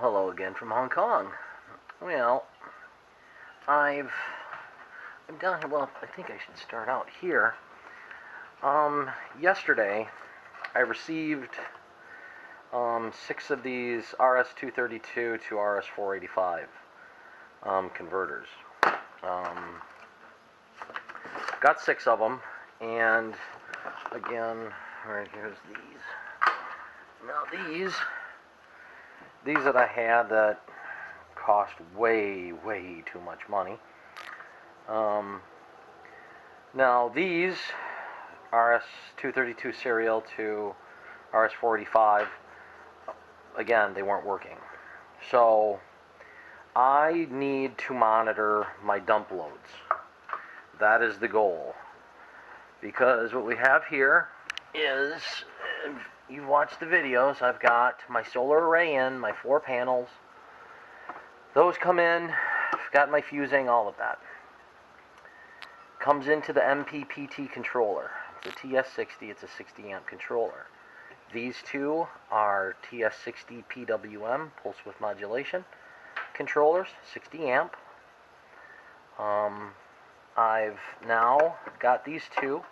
hello again from Hong Kong. Well, I'm down here. Well, I think I should start out here. Yesterday, I received 6 of these RS-232 to RS-485 converters. Got 6 of them, and again, right here's these. Now these that I had that cost way too much money. Now these RS-232 serial to RS-485, again, they weren't working. So I need to monitor my dump loads. That is the goal. Because what we have here is, if you've watched the videos, I've got my solar array in, my 4 panels. Those come in, I've got my fusing, all of that. Comes into the MPPT controller. It's a TS60, it's a 60 amp controller. These two are TS60 PWM, pulse width modulation controllers, 60 amp. I've now got these two,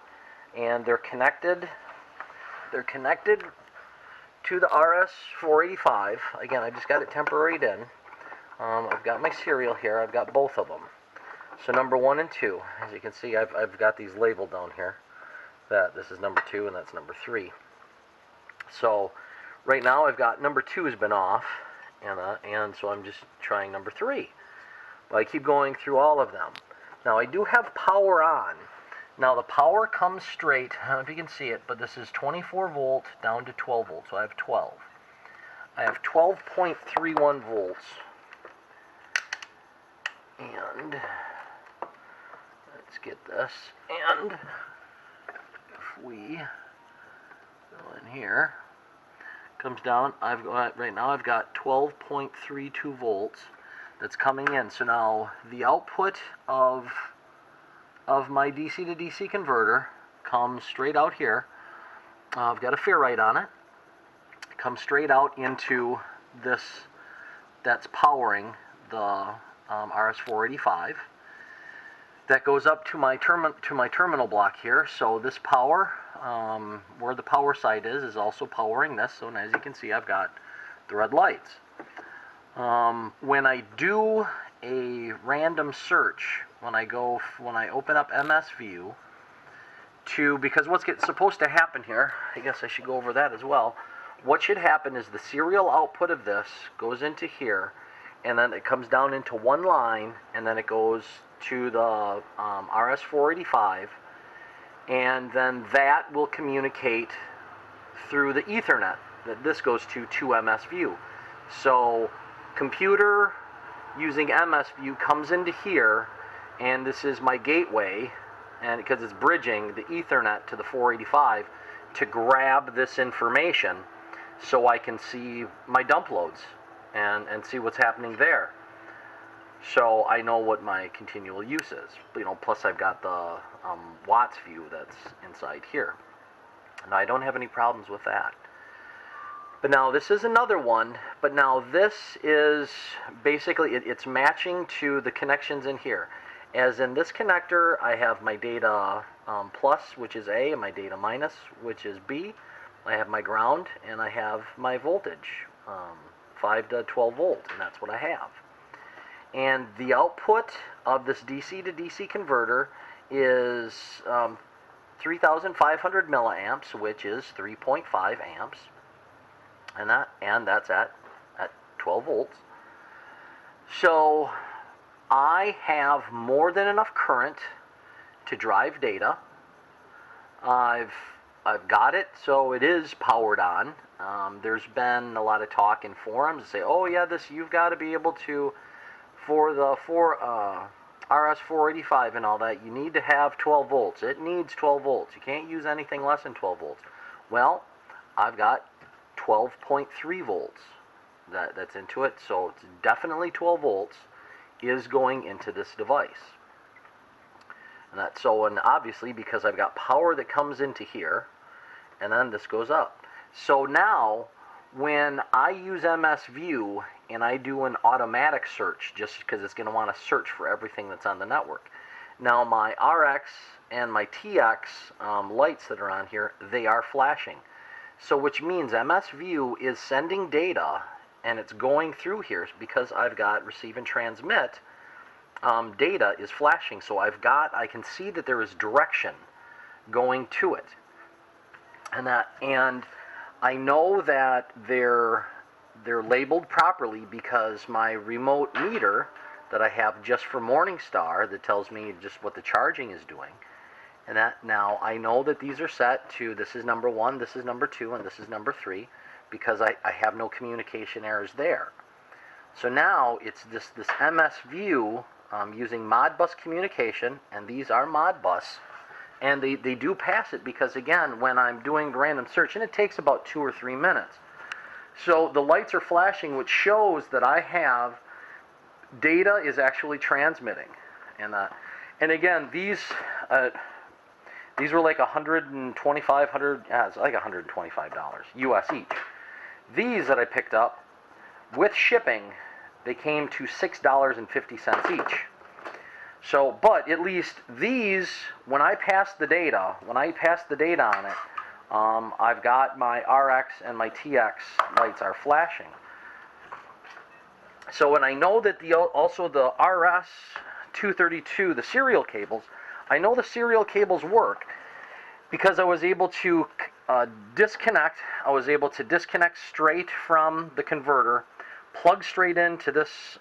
and they're connected to the RS-485. Again, I just got it temporaried in. I've got my serial here. I've got both of them. So number 1 and 2, as you can see, I've got these labeled down here. That this is number 2 and that's number 3. So right now I've got number 2 has been off, and so I'm just trying number 3. But I keep going through all of them. Now I do have power on. Now the power comes straight, I don't know if you can see it, but this is 24 volt down to 12 volts, so I have 12. I have 12.31 volts. And let's get this. And if we go in here, comes down, right now I've got 12.32 volts that's coming in. So now the output of my DC to DC converter comes straight out here. I've got a ferrite on it. It comes straight out into this that's powering the RS-485. That goes up to my terminal block here. So this power, where the power side is also powering this. So as you can see, I've got the red lights. When I do a random search, when I open up MS View, because what's supposed to happen here, I guess I should go over that as well. What should happen is the serial output of this goes into here, and then it comes down into one line, and then it goes to the RS-485, and then that will communicate through the Ethernet that this goes to MS View. So computer using MS View comes into here, and this is my gateway, and because it's bridging the Ethernet to the 485 to grab this information so I can see my dump loads and see what's happening there. So I know what my continual use is. Plus I've got the watts view that's inside here. And I don't have any problems with that. But now this is another one, but now this is basically, it's matching to the connections in here. As in this connector, I have my data plus, which is A, and my data minus, which is B. I have my ground, and I have my voltage, 5 to 12 volt, and that's what I have. And the output of this DC to DC converter is 3,500 milliamps, which is 3.5 amps. And that's at 12 volts. So I have more than enough current to drive data. I've got it, so it is powered on. There's been a lot of talk in forums that say, oh yeah, you've got to be able to, for the RS-485 and all that, you need to have 12 volts. It needs 12 volts. You can't use anything less than 12 volts. Well, I've got 12.3 volts that's into it, so it's definitely 12 volts is going into this device. And obviously because I've got power that comes into here, and then this goes up. So now when I use MS View and I do an automatic search just because it's going to want to search for everything that's on the network. Now my RX and my TX lights that are on here, they are flashing. So which means MS-View is sending data, and it's going through here because I've got receive and transmit. Data is flashing, so I can see that there is direction going to it, and I know that they're labeled properly because my remote meter that I have just for MorningStar that tells me just what the charging is doing, and that now I know that these are set to this is number 1, this is number 2, and this is number 3 because I have no communication errors there. So now it's this MS-View using Modbus communication, and these are Modbus, and they do pass it because, again, when I'm doing random search, and it takes about 2 or 3 minutes. So the lights are flashing, which shows that I have data is actually transmitting. And again, these were like it's like $125 US each. These that I picked up with shipping, they came to $6.50 each. So, but at least these, when I pass the data on it, I've got my RX and my TX lights are flashing. So, and I know that also the RS-232, the serial cables, I know the serial cables work because I was able to disconnect. I was able to disconnect straight from the converter, plug straight into this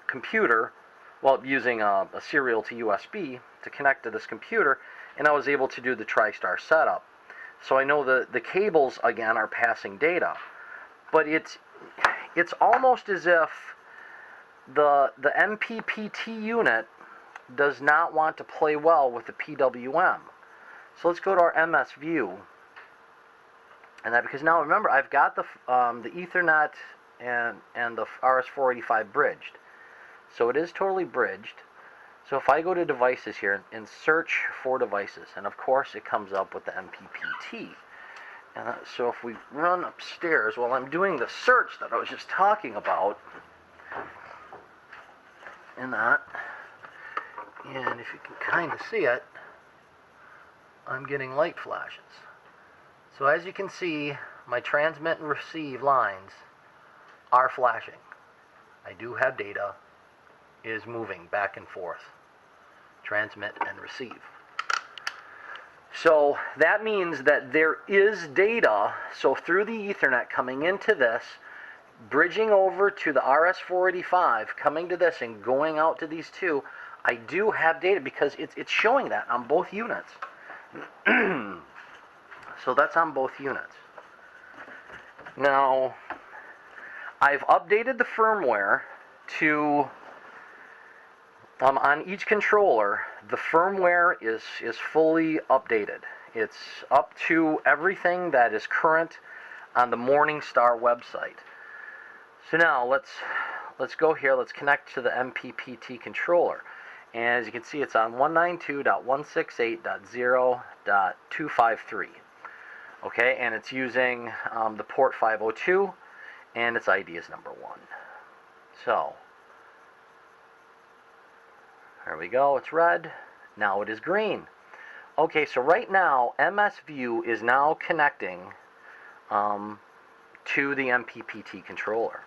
computer, well, using a serial to USB to connect to this computer, and I was able to do the TriStar setup. So I know the cables, again, are passing data. But it's almost as if the MPPT unit does not want to play well with the PWM. So let's go to our MS-View. And that, because now remember, I've got the Ethernet and the RS-485 bridged. So it is totally bridged. So if I go to devices here and search for devices, and of course it comes up with the MPPT. And so if we run upstairs while I'm doing the search that I was just talking about, and if you can kind of see it, I'm getting light flashes. So as you can see, my transmit and receive lines are flashing. I do have data is moving back and forth, transmit and receive. So that means that there is data, so through the Ethernet coming into this, bridging over to the RS-485, coming to this and going out to these two, I do have data because it's showing that on both units. So that's on both units. Now, I've updated the firmware to, on each controller, the firmware is fully updated. It's up to everything that is current on the MorningStar website. So now let's go here, let's connect to the MPPT controller. And as you can see, it's on 192.168.0.253. Okay, and it's using the port 502, and its ID is number 1. So, there we go, it's red. Now it is green. Okay, so right now, MS-View is now connecting to the MPPT controller.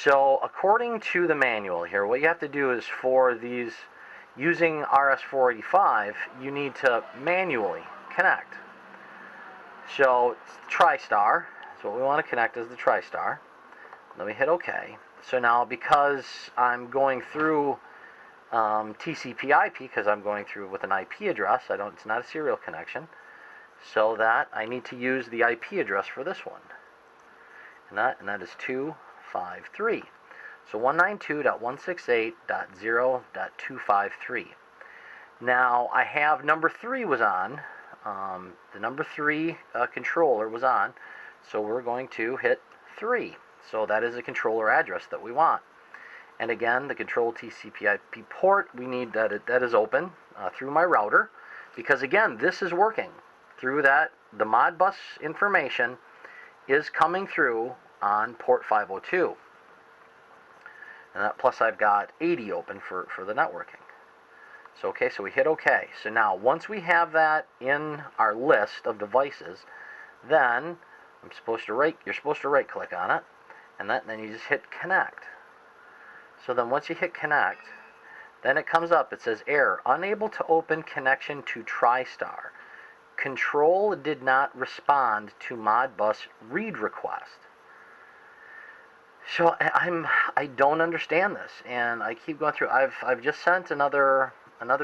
So, according to the manual here, what you have to do is for these, using RS-485, you need to manually connect. So, TriStar, so what we want to connect is the TriStar. Let me hit OK. So now, because I'm going through TCP/IP, because I'm going through with an IP address, it's not a serial connection, so that I need to use the IP address for this one. And that is 253. So 192.168.0.253. Now, I have number 3 was on. The number 3 controller was on, so we're going to hit 3. So that is a controller address that we want. And again, the control TCP/IP port, we need that is open through my router, because again, this is working through that. The Modbus information is coming through on port 502. And that, plus I've got 80 open for the networking. So okay, so we hit OK. So now once we have that in our list of devices, then you're supposed to right click on it, and then you just hit connect. So then once you hit connect, then it comes up, it says error, unable to open connection to TriStar. Control did not respond to Modbus read request. So I don't understand this, and I keep going through. I've just sent another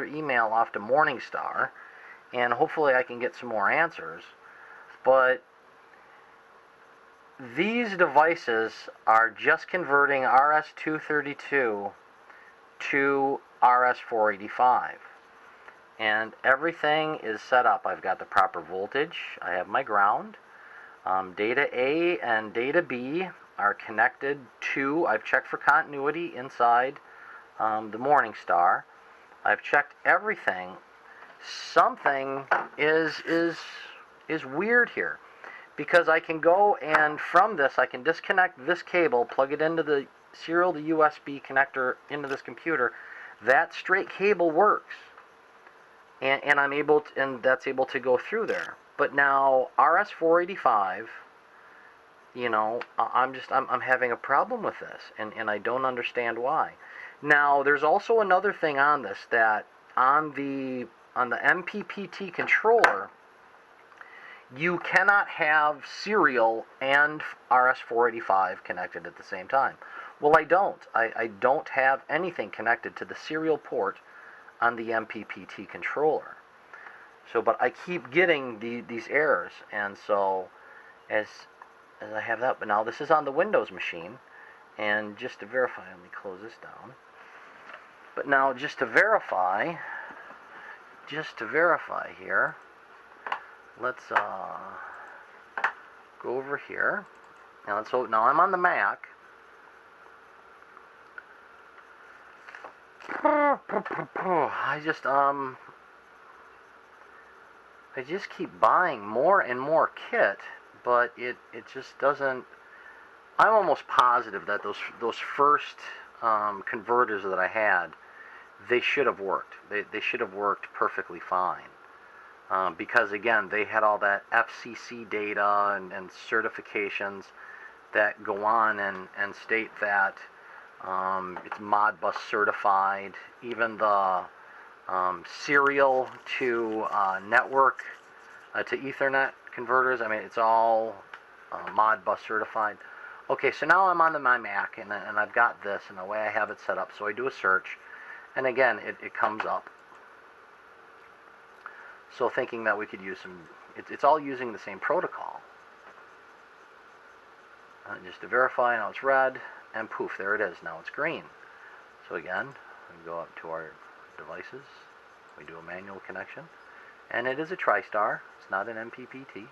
email off to MorningStar, and hopefully I can get some more answers. But these devices are just converting RS-232 to RS-485, and everything is set up. I've got the proper voltage. I have my ground. Data A and data B are connected to, I've checked for continuity inside the MorningStar. I've checked everything. Something is weird here, because I can go and from this I can disconnect this cable, plug it into the serial to USB connector into this computer. That straight cable works, and I'm able to, and that's able to go through there. But now RS-485, you know, I'm having a problem with this, and I don't understand why. Now there's also another thing on this, that on the MPPT controller, you cannot have serial and RS-485 connected at the same time. Well, I don't. I don't have anything connected to the serial port on the MPPT controller. So, but I keep getting these errors, and so as I have that, but now this is on the Windows machine, and just to verify, let me close this down. But now just to verify here, let's go over here. Now, so now I'm on the Mac. I just keep buying more and more kit, but it just doesn't. I'm almost positive that those first converters that I had, they should have worked. They should have worked perfectly fine. Because again, they had all that FCC data and certifications that go on and state that it's Modbus certified. Even the serial to network to Ethernet converters, I mean, it's all Modbus certified. Okay, so now I'm on my Mac, and I've got this, and the way I have it set up, so I do a search, and again, it comes up. So thinking that we could use some, it's all using the same protocol. Just to verify, now it's red, and poof, there it is. Now it's green. So again, we go up to our devices, we do a manual connection, and it is a TriStar. It's not an MPPT.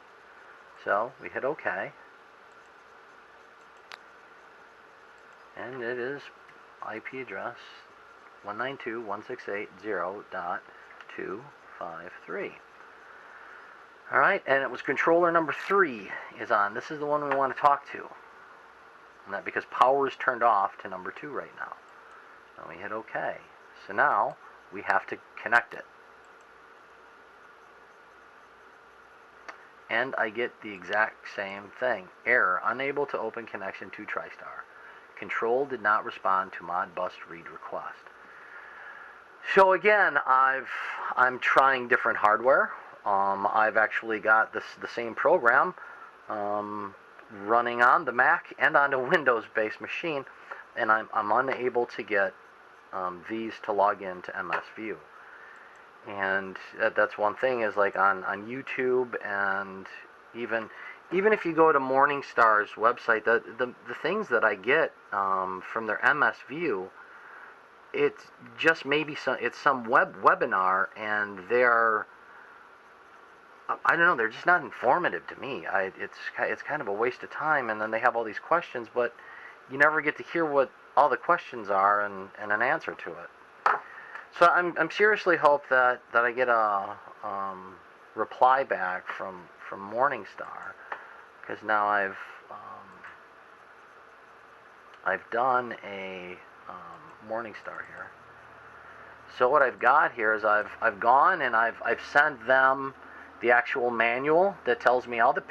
So we hit OK, and it is IP address 192.168.0.253. Alright, and it was controller number 3 is on. This is the one we want to talk to. And that because power is turned off to number 2 right now. Now we hit OK. So now we have to connect it. And I get the exact same thing. Error, unable to open connection to TriStar. Control did not respond to Modbus read request. So again, I'm trying different hardware. I've actually got the same program running on the Mac and on a Windows-based machine, and I'm unable to get these to log in to MSView. And that's one thing, is like on YouTube, and even if you go to MorningStar's website, the things that I get from their MSView, it's just maybe some webinar, and they're, I don't know, they're just not informative to me. It's kind of a waste of time, and then they have all these questions, but you never get to hear what all the questions are and an answer to it. So I'm seriously hope that I get a reply back from MorningStar, because now I've done a MorningStar here. So what I've got here is I've gone and I've sent them the actual manual that tells me all the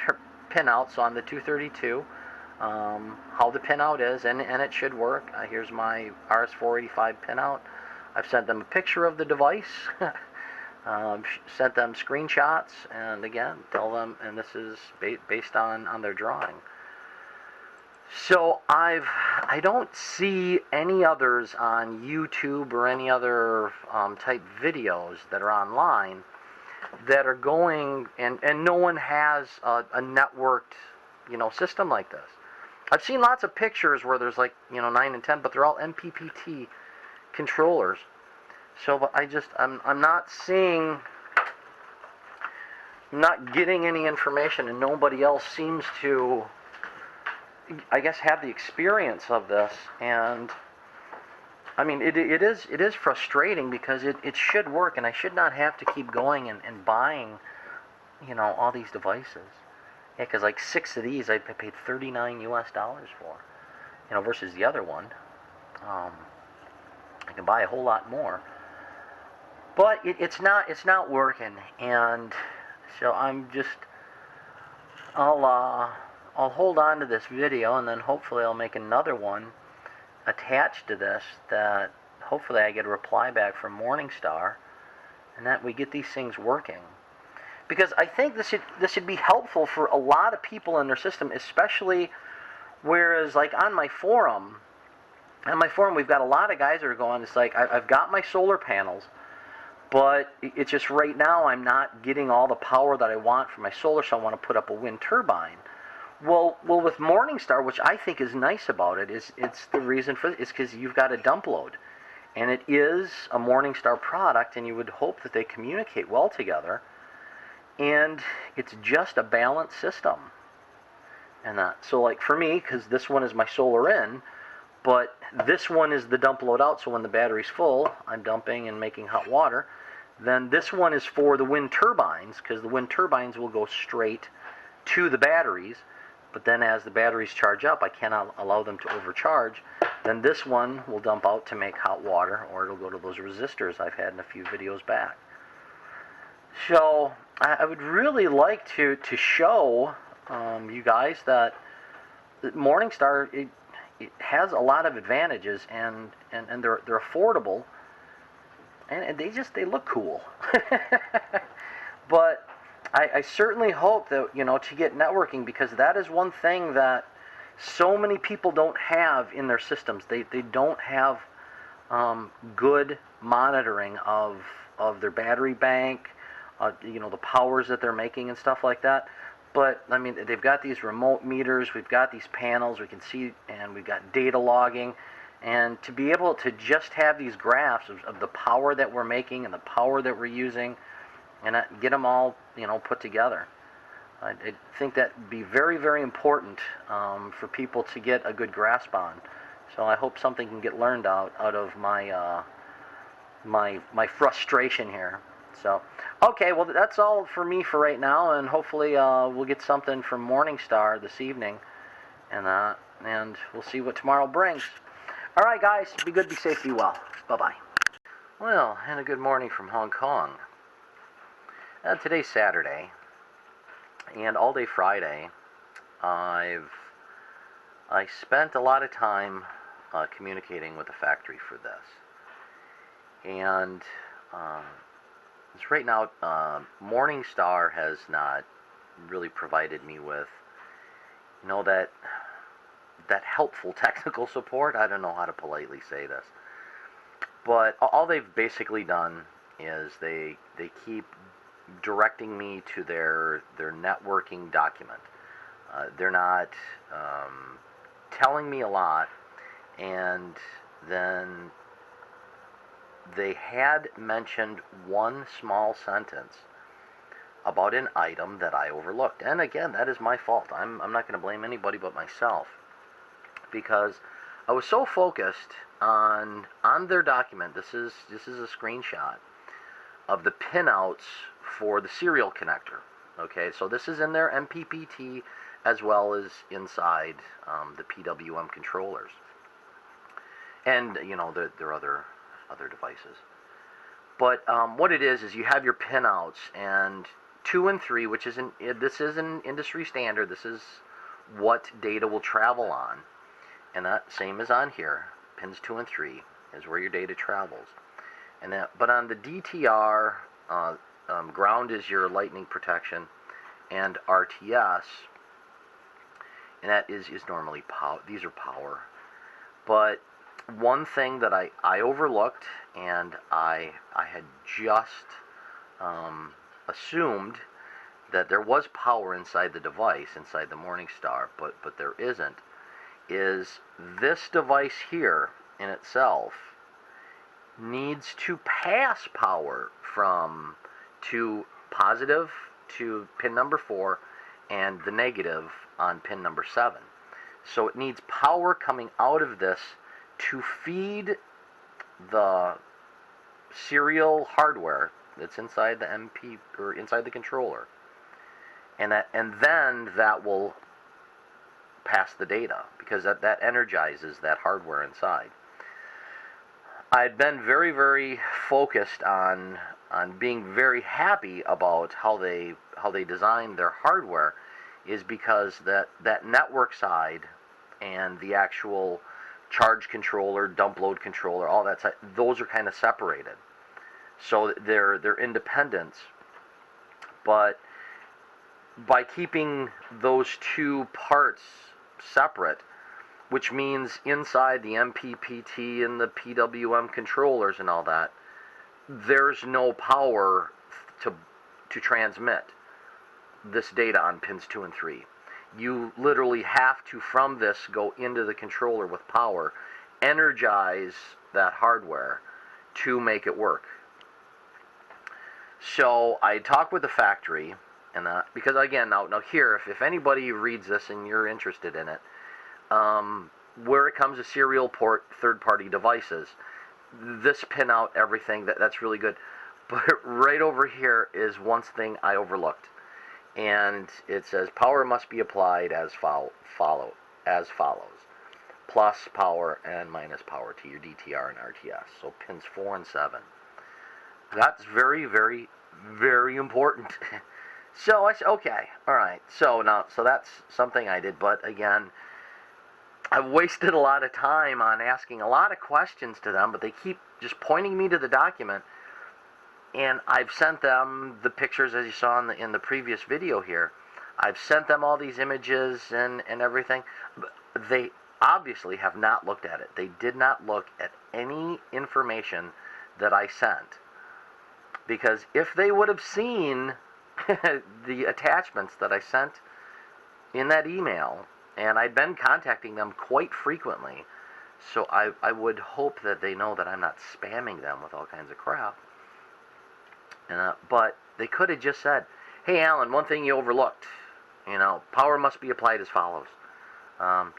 pinouts on the 232, how the pinout is, and it should work. Here's my RS485 pinout. I've sent them a picture of the device, sent them screenshots, and again, tell them, and this is based on their drawing. So I don't see any others on YouTube or any other type videos that are online that are going, and no one has a networked, system like this. I've seen lots of pictures where there's like, 9 and 10, but they're all MPPT controllers. So but I'm not seeing, I'm not getting any information, and nobody else seems to, I guess, have the experience of this. And I mean, it is frustrating because it should work, and I should not have to keep going and buying, all these devices. Yeah, because like 6 of these I paid $39 US for, versus the other one. I can buy a whole lot more, but it's not working, and so I'll hold on to this video, and then hopefully I'll make another one attached to this that hopefully I get a reply back from MorningStar, and that we get these things working. Because I think this should be helpful for a lot of people in their system, especially whereas like on my forum we've got a lot of guys that are going, it's like I've got my solar panels, but it's just right now I'm not getting all the power that I want from my solar, so I want to put up a wind turbine. Well, with MorningStar, which I think is nice about it, it's the reason for it is because you've got a dump load, and it is a MorningStar product, and you would hope that they communicate well together, and it's just a balanced system. And so like for me, because this one is my solar in, but this one is the dump load out, so when the battery's full, I'm dumping and making hot water. Then this one is for the wind turbines, because the wind turbines will go straight to the batteries. But then as the batteries charge up, I cannot allow them to overcharge. Then this one will dump out to make hot water, or it'll go to those resistors I've had in a few videos back. So I would really like to show you guys that MorningStar, it has a lot of advantages, and they're affordable, and they look cool. But I certainly hope that, to get networking, because that is one thing that so many people don't have in their systems. They don't have good monitoring of their battery bank, the powers that they're making and stuff like that. But I mean, they've got these remote meters, we've got these panels, we can see, and we've got data logging, and to be able to just have these graphs of the power that we're making and the power that we're using, and get them all, put together. I think that would be very, very important for people to get a good grasp on. So I hope something can get learned out of my my frustration here. So, okay, well, that's all for me for right now, and hopefully we'll get something from MorningStar this evening, and we'll see what tomorrow brings. All right, guys, be good, be safe, be well. Bye-bye. Well, and a good morning from Hong Kong. Today's Saturday, and all day Friday, I spent a lot of time communicating with the factory for this, and right now, MorningStar has not really provided me with, that helpful technical support. I don't know how to politely say this, but all they've basically done is they keep directing me to their networking document. They're not telling me a lot, and then they had mentioned one small sentence about an item that I overlooked. And again, that is my fault. I'm not going to blame anybody but myself, because I was so focused on their document. This is a screenshot of the pinouts for the serial connector. Okay, so this is in their MPPT as well as inside the PWM controllers. And there are other devices. But what it is you have your pinouts, and 2 and 3, which is this is an industry standard. This is what data will travel on, and that same as on here. Pins 2 and 3 is where your data travels. But on the DTR, ground is your lightning protection, and RTS, and that is normally power. These are power. But one thing that I overlooked, and I had just assumed that there was power inside the device, inside the MorningStar, but there isn't, is this device here in itself needs to pass power to positive to pin number 4 and the negative on pin number 7. So it needs power coming out of this to feed the serial hardware that's inside the MP or inside the controller, and then that will pass the data, because that energizes that hardware inside. I'd been very, very focused on being very happy about how they designed their hardware, is because that network side and the actual charge controller, dump load controller, all that side, those are kind of separated. So they're independent. But by keeping those two parts separate, which means inside the MPPT and the PWM controllers and all that, there's no power to transmit this data on pins 2 and 3. You literally have to, from this, go into the controller with power, energize that hardware to make it work. So I talked with the factory, and because again, now here, if anybody reads this and you're interested in it, where it comes to serial port third-party devices, this pin out everything, that's really good. But right over here is one thing I overlooked, and it says power must be applied as follows: plus power and minus power to your DTR and RTS. So pins 4 and 7. That's very, very, very important. So I said, okay, all right. So that's something I did. But again, I've wasted a lot of time on asking a lot of questions to them, but they keep just pointing me to the document. And I've sent them the pictures, as you saw in the previous video here. I've sent them all these images and everything. They obviously have not looked at it. They did not look at any information that I sent. Because if they would have seen the attachments that I sent in that email, and I'd been contacting them quite frequently, so I would hope that they know that I'm not spamming them with all kinds of crap. But they could have just said, hey Alan, one thing you overlooked, power must be applied as follows.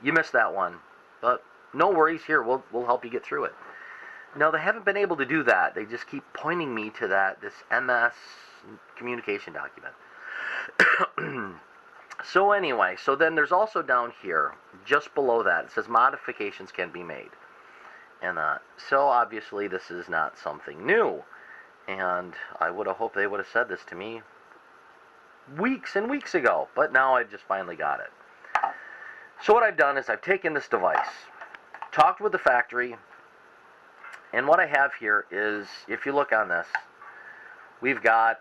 You missed that one, but no worries, here, we'll help you get through it. No, they haven't been able to do that. They just keep pointing me to this MS communication document. So anyway, so then there's also down here, just below that, it says modifications can be made. And so obviously this is not something new. And I would have hoped they would have said this to me weeks and weeks ago. But now I just finally got it. So what I've done is I've taken this device, talked with the factory, and what I have here is, if you look on this, we've got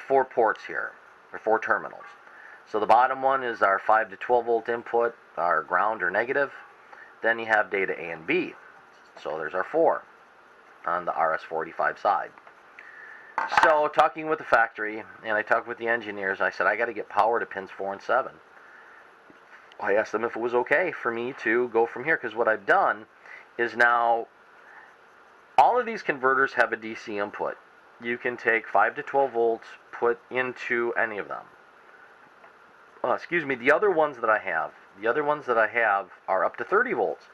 4 ports here, or 4 terminals. So the bottom one is our 5 to 12 volt input, our ground or negative. Then you have data A and B. So there's our 4 on the RS-485 side. So talking with the factory, and I talked with the engineers, I said I got to get power to pins 4 and 7. I asked them if it was okay for me to go from here, because what I've done is now all of these converters have a DC input. You can take 5 to 12 volts, put into any of them. The other ones that I have are up to 30 volts.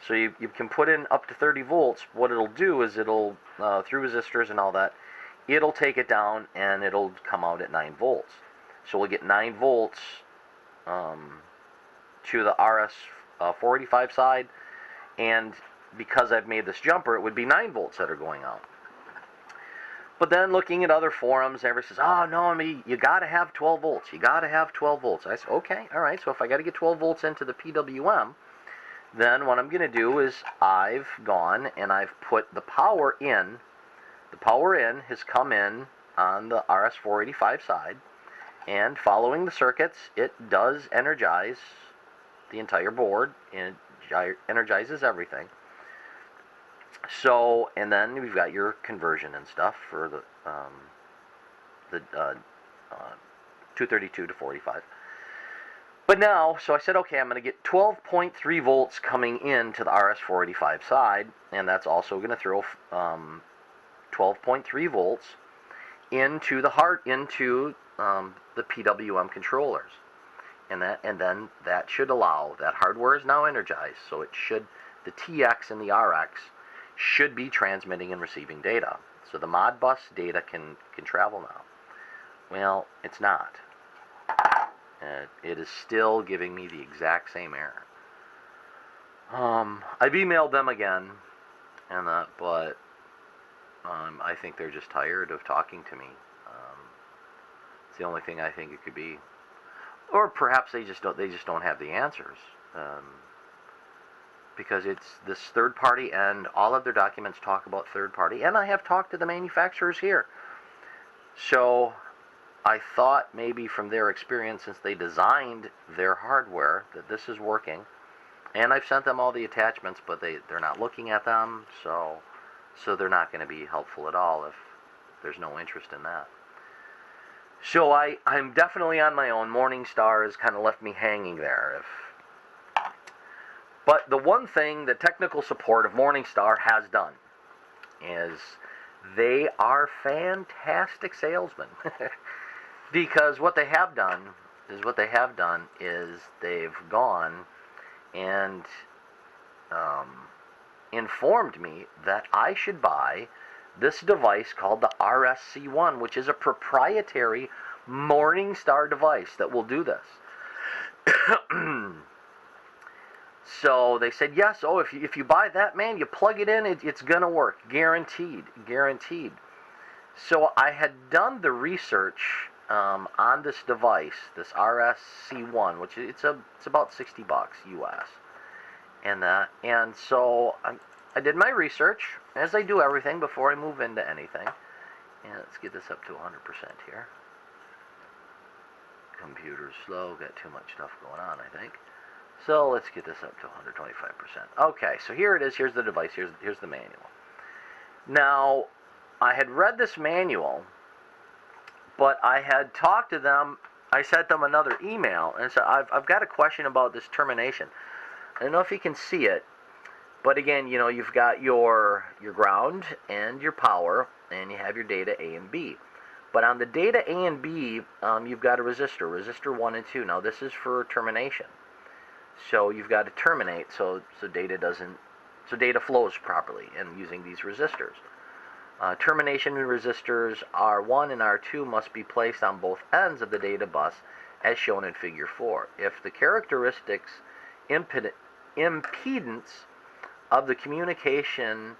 So you can put in up to 30 volts. What it'll do is it'll, through resistors and all that, it'll take it down and it'll come out at 9 volts. So we'll get 9 volts to the RS-485 side, and because I've made this jumper, it would be 9 volts that are going out. But then looking at other forums, everyone says, oh, no, I mean, you got to have 12 volts. You got to have 12 volts. I said, okay, all right, so if I got to get 12 volts into the PWM, then what I'm going to do is I've gone and I've put the power in. The power in has come in on the RS-485 side, and following the circuits, it does energize the entire board, and it energizes everything. So, and then we've got your conversion and stuff for the 232 to 45. But now, so I said, okay, I'm going to get 12.3 volts coming into the RS-485 side, and that's also going to throw 12.3 volts into the the PWM controllers, and then that should allow, that hardware is now energized, so it should, the TX and the RX should be transmitting and receiving data. So the Modbus data can travel now. Well, it's not. It is still giving me the exact same error. I've emailed them again, but I think they're just tired of talking to me. It's the only thing I think it could be, or perhaps they just don't have the answers. Because it's this third party, and all of their documents talk about third party, and I have talked to the manufacturers here. So I thought maybe from their experience, since they designed their hardware, that this is working. And I've sent them all the attachments, but they're not looking at them, so they're not going to be helpful at all if there's no interest in that. So I'm definitely on my own. MorningStar has kind of left me hanging there. But the one thing the technical support of MorningStar has done is they are fantastic salesmen. Because what they have done is they've gone and informed me that I should buy this device called the RSC1, which is a proprietary MorningStar device that will do this. So they said, yes, oh, if you buy that, man, you plug it in, it's going to work. Guaranteed. So I had done the research on this device, this RSC1, which it's about $60 US. And so I did my research, as I do everything before I move into anything. And let's get this up to 100% here. Computer's slow, got too much stuff going on, I think. So let's get this up to 125%. Okay, so here it is. Here's the device. Here's the manual. Now, I had read this manual, but I had talked to them. I sent them another email and said, I've got a question about this termination. I don't know if you can see it, but again, you know, you've got your ground and your power, and you have your data A and B. But on the data A and B, you've got a resistor 1 and 2. Now, this is for termination. So you've got to terminate so data flows properly and using these resistors. Termination resistors R1 and R2 must be placed on both ends of the data bus as shown in figure 4. If the characteristics impedance of the communication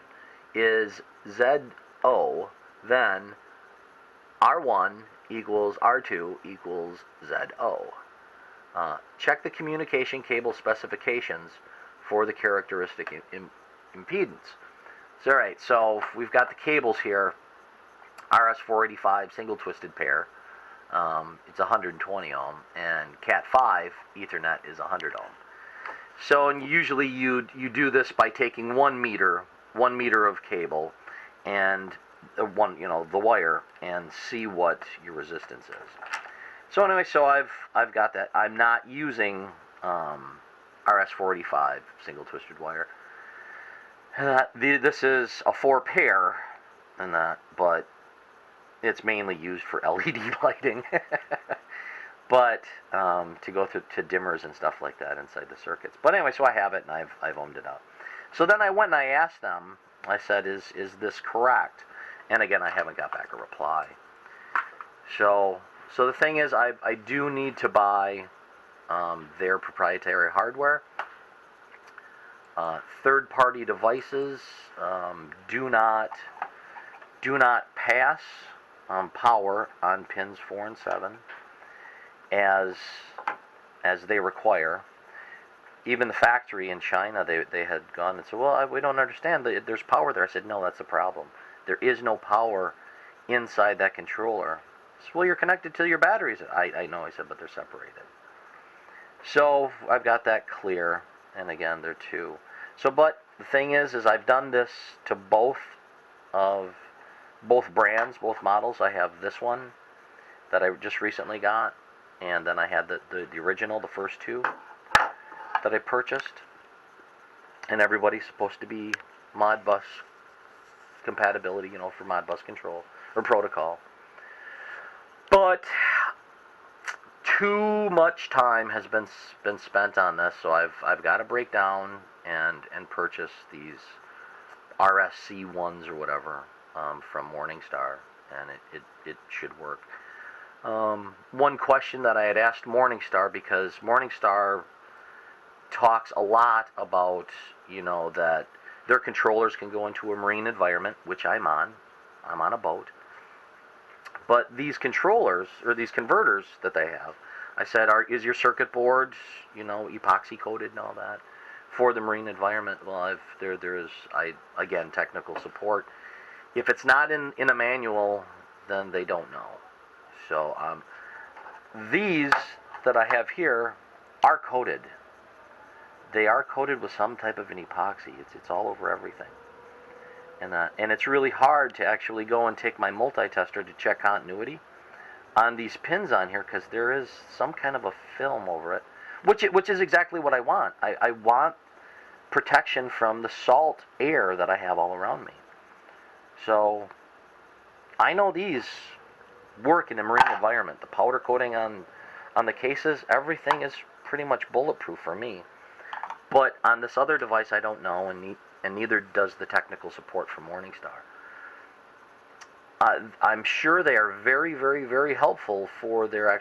is ZO, then R1 equals R2 equals ZO. Check the communication cable specifications for the characteristic impedance. So, all right, so we've got the cables here, RS-485 single twisted pair. It's 120 ohm, and Cat5 Ethernet is 100 ohm. So, and usually you do this by taking 1 meter of cable and the wire, and see what your resistance is. So anyway, so I've got that. I'm not using RS-485 single twisted wire. This is a 4-pair, but it's mainly used for LED lighting. But to go to dimmers and stuff like that inside the circuits. But anyway, so I have it, and I've ohmed it out. So then I went and I asked them. I said, "Is this correct?" And again, I haven't got back a reply. So the thing is, I do need to buy their proprietary hardware. Third-party devices do not pass power on pins 4 and 7 as they require. Even the factory in China, they had gone and said, well, we don't understand. There's power there. I said, no, that's the problem. There is no power inside that controller. I said, well, you're connected to your batteries. I know, I said, but they're separated. So I've got that clear. And again, they're 2. So, but the thing is I've done this to both brands, both models. I have this one that I just recently got, and then I had the original, the first 2 that I purchased. And everybody's supposed to be Modbus compatibility, for Modbus control or protocol. But too much time has been spent on this, so I've got to break down and purchase these RSC ones or whatever from MorningStar, and it should work. One question that I had asked MorningStar, because MorningStar talks a lot about, that their controllers can go into a marine environment, which I'm on a boat. But these controllers, or these converters that they have, I said, is your circuit board, epoxy coated and all that for the marine environment? Well, there is, again, technical support. If it's not in a manual, then they don't know. So these that I have here are coated. They are coated with some type of an epoxy. It's all over everything. And it's really hard to actually go and take my multi-tester to check continuity on these pins on here, because there is some kind of a film over it, which is exactly what I want. I want protection from the salt air that I have all around me. So I know these work in a marine environment. The powder coating on the cases, everything is pretty much bulletproof for me. But on this other device, I don't know, and neither does the technical support from MorningStar. I'm sure they are very, very, very helpful for their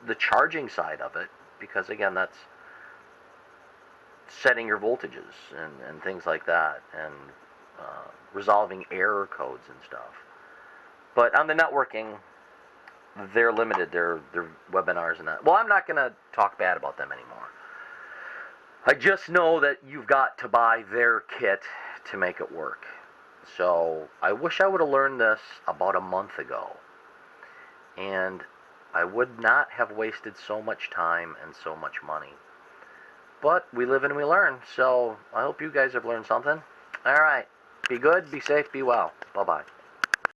the charging side of it, because again, that's setting your voltages and things like that, and resolving error codes and stuff. But on the networking, they're limited. Their webinars and that. Well, I'm not going to talk bad about them anymore. I just know that you've got to buy their kit to make it work. So I wish I would have learned this about a month ago, and I would not have wasted so much time and so much money. But we live and we learn, so I hope you guys have learned something. All right, be good, be safe, be well. Bye-bye.